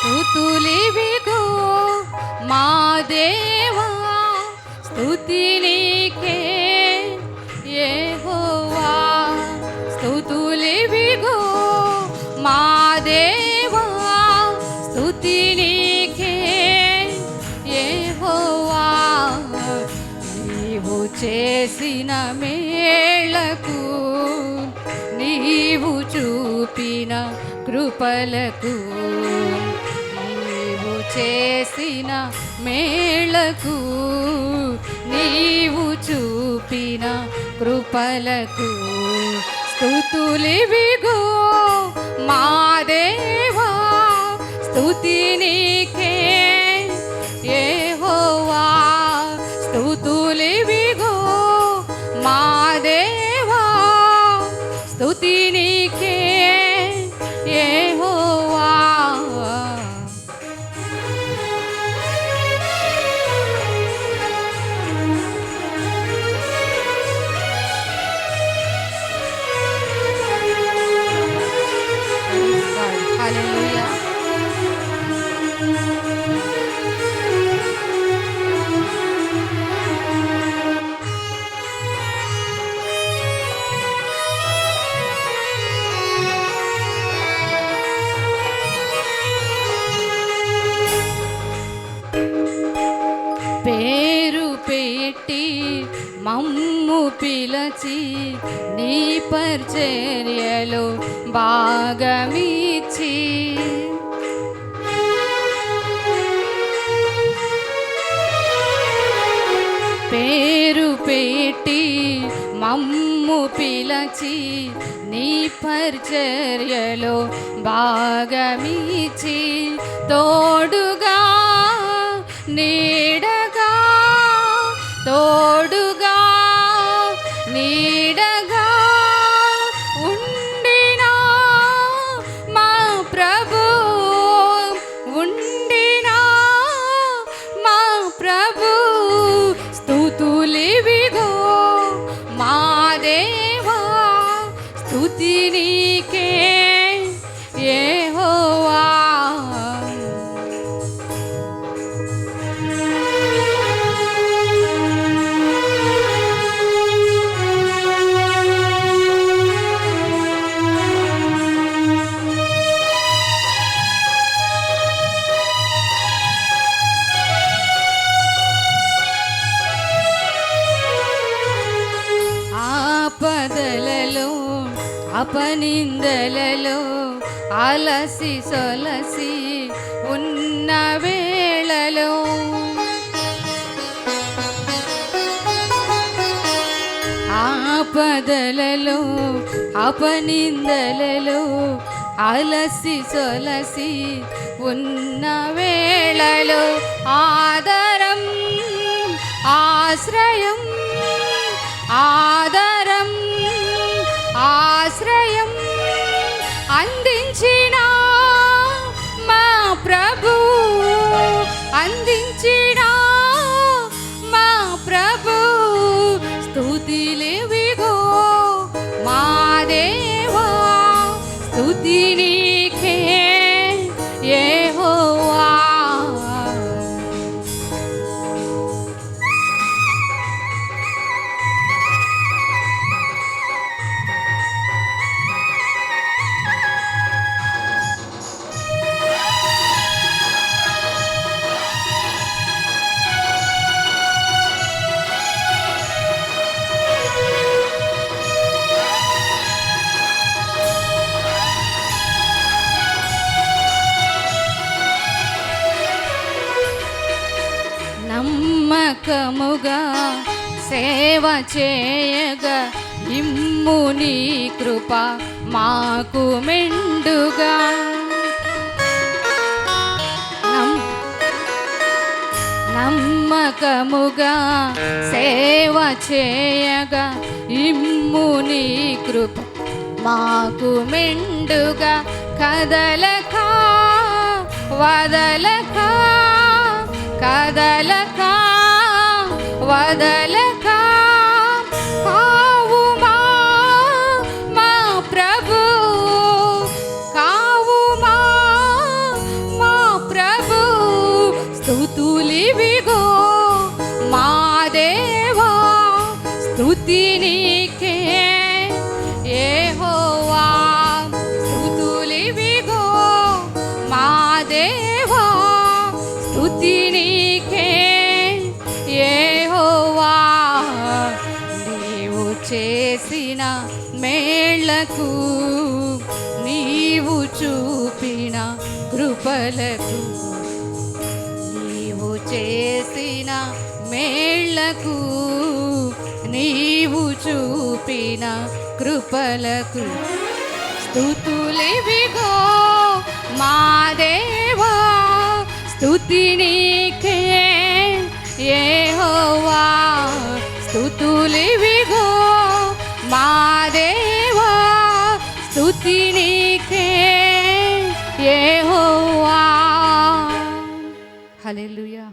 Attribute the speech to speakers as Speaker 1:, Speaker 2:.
Speaker 1: స్తుతులివిగో మా దేవా, స్తుతి నీకే యెహోవా. స్తుతులివిగో మా దేవా, స్తుతి నీకే యెహోవా. నీవు చేసిన మేళకు, నీవు చూపిన కృపలకు, నీవు చేసిన మేళకు, నీవు చూపిన కృపలకు స్తుతులివిగో మా దేవా, స్తుతి నీకే యెహోవా. స్తుతులివిగో మా దేవా, స్తుతి నీకే యెహోవా. హల్లెలూయా. పేరు పెట్టి మమ్ము పిలచి, నీ పరిచర్యలో భాగమిచ్చి, పేరు పెట్టి మమ్ము పిలచి, నీ పరిచర్యలో భాగమిచ్చి, తోడుగా నీడగా, తోడుగా నీడగా ఉండిన మా ప్రభు, ఉండిన మా ప్రభు. స్తుతులివిగో మా దేవా, స్తుతి నీకే యెహోవా. ఆపదలలో అపనిందలలో అలసి సొలసి ఉన్న వేళలో, ఆపదలలో అపనిందలలో అలసి సొలసి ఉన్న వేళలో, ఆదరం ఆశ్రయం, ఆదరం ఆశ్రయం అందించిన మా ప్రభు, అందించిన మా ప్రభు. స్తుతిలివిగో మా దేవా, స్తుతి నీకే యెహోవా. నమ్మకముగా సేవ చేయగా ఇమ్ము నీ కృప మాకు మెండుగా. నమ్మకముగా సేవ చేయగా ఇమ్ము నీ కృప మాకు మెండుగా. కదలక వదలక, కదలక వదలక కావుమా మా ప్రభు, కావుమా మా స్తుతులివిగో మా దేవా, స్తుతి నీకే యెహోవా. స్తుతులివిగో మా దేవా, స్తుతి నీకే యెహోవా. నీవు చేసిన మేళ్లకు, నీవు చూపిన కృపలకు, నీవు చేసిన మేళ్లకు, నీవు చూపిన కృపలకు స్తుతులివిగో మా దేవా, స్తుతి నీకే యెహోవా. స్తుతులివిగో మా దేవా, స్తుతి నీకే యెహోవా. హల్లెలూయా.